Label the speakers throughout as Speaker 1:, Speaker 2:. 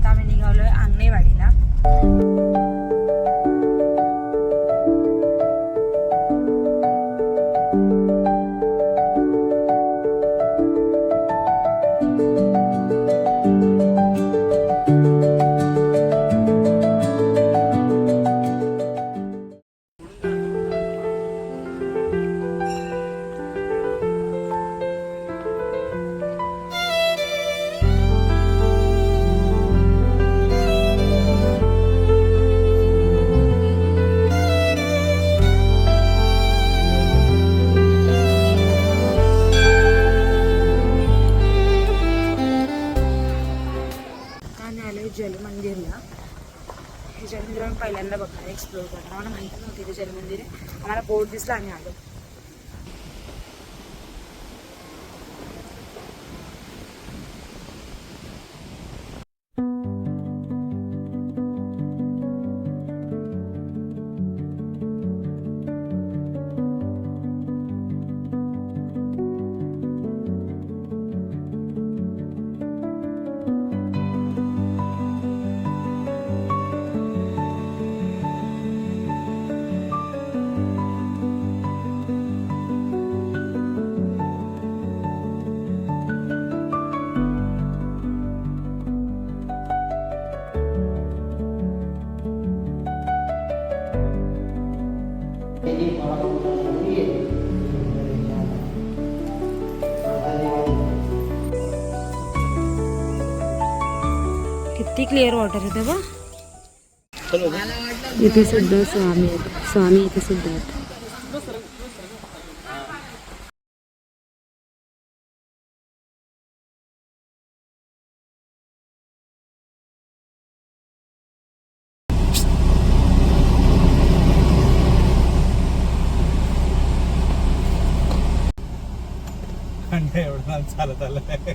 Speaker 1: आता आम्ही निघालोय आंगणेवाडीला. जलमंदिरला. हे जलमंदिर आम्ही पहिल्यांदा बघणार, एक्सप्लोर करणार. आम्हाला माहिती नव्हती ते जलमंदिर आहे. आम्हाला बोर्ड दिसला आणि आलो. किती क्लिअर वॉटर येते बा. इथे सुद्धा स्वामी इथे सुद्धा आहेत.
Speaker 2: एवढा चालत आलाय.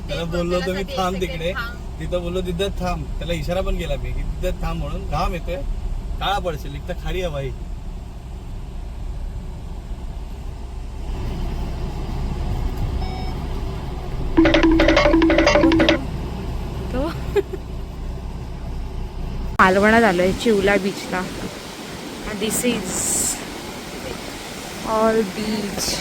Speaker 2: त्याला बोललो होतो मी थांब तिकडे, तिथं बोललो तिथं थांब. त्याला इशारा पण केला मी की तिथं थांब म्हणून. घाम येतोय, काळा पडशील, एक तर खारी आहे बाई.
Speaker 1: मालवणात आलोय, चिवला बीचला. This is all beach.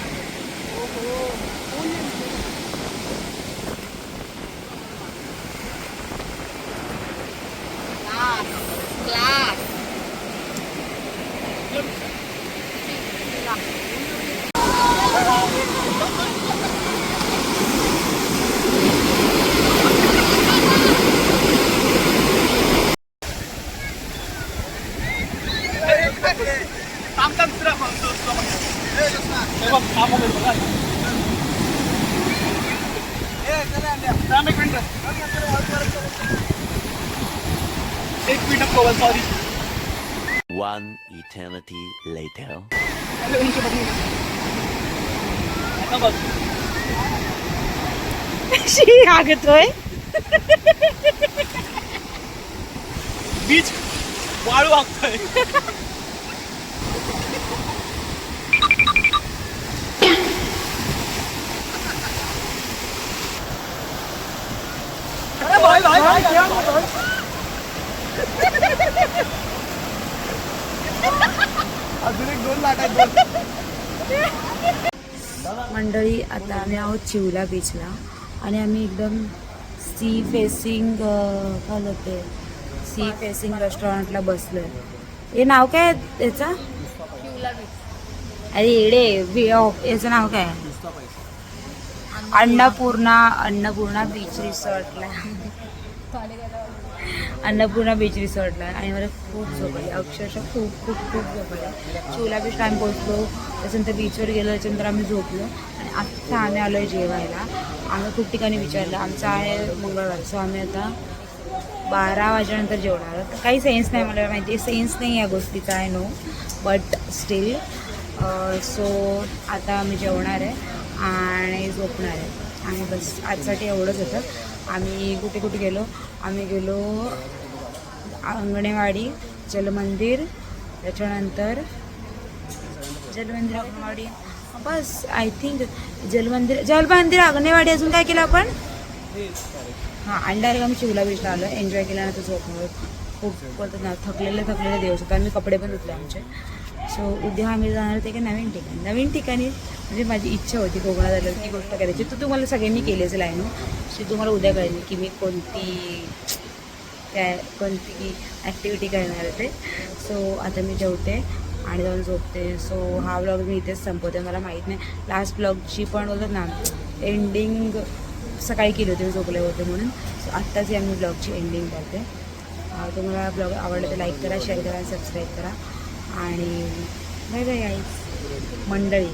Speaker 3: One eternity later.
Speaker 1: आगतोय
Speaker 2: बीच वाळू वागतोय. अजून एक 2 लाट आहेत.
Speaker 1: मंडळी, आता आम्ही आहोत चिवला बीचला आणि आम्ही एकदम सी फेसिंग काय होते सी फेसिंग रेस्टॉरंटला बसलोय. हे नाव काय याचा? चिवला बीच. अरे येडे, याचं नाव काय? अन्नपूर्णा बीच रिसॉर्टला. अन्नपूर्णा बीच रिसॉर्टला. आणि मला खूप झोप आली, अक्षरशः खूप खूप खूप झोप आली. चिवला बीच आम्ही पोचलो, त्याच्यानंतर बीचवर गेलो, त्याच्यानंतर आम्ही झोपलो आणि आत्ता आम्ही आलो आहे जेवायला. आम्ही खूप ठिकाणी विचारलं. आमचं आहे मंगळवार, सो आम्ही आता 12 वाजेनंतर जेवणार. काही सेन्स नाही, मला माहिती आहे सेन्स नाही या गोष्टीचा, I know, but still. So आता आम्ही जेवणार आहे आणि झोपणार आहे आणि बस आजसाठी एवढंच होतं. आम्ही कुठे कुठे गेलो? आम्ही गेलो आंगणेवाडी, जलमंदिर, त्याच्यानंतर जलमंदिर, अंगणेवाडी, बस. I think Jalmandir, Anganewadi. अजून काय केलं आपण? हां आणि डायरेक्ट आम्ही चिवला बीचला आलो एन्जॉय केल्यानंतर झोपणार खूप बोलतात ना थकलेले दिवस होते आम्ही कपडे पण धुतले आमचे. सो उद्या आम्ही जाणार होते का नवीन ठिकाणी म्हणजे माझी इच्छा होती कोकणात आल्यावर ती गोष्ट करायची. तर तुम्हाला सगळ्यांनी केली असेल आहे ना. सो तुम्हाला उद्या कळेल की मी कोणती ॲक्टिव्हिटी करणार होते. सो आता मी जेवते आणि जाऊन झोपते. सो हा ब्लॉग मी इथेच संपवते. मला माहीत नाही लास्ट ब्लॉगची पण बोलतात ना एंडिंग सकाळी केली होती मी झोपले होते म्हणून. सो आत्ताच या मी ब्लॉगची एंडिंग करते. तुम्हाला ब्लॉग आवडला तर लाईक करा, शेअर करा, सबस्क्राईब करा आणि बाय बाय गाईज मंडळी.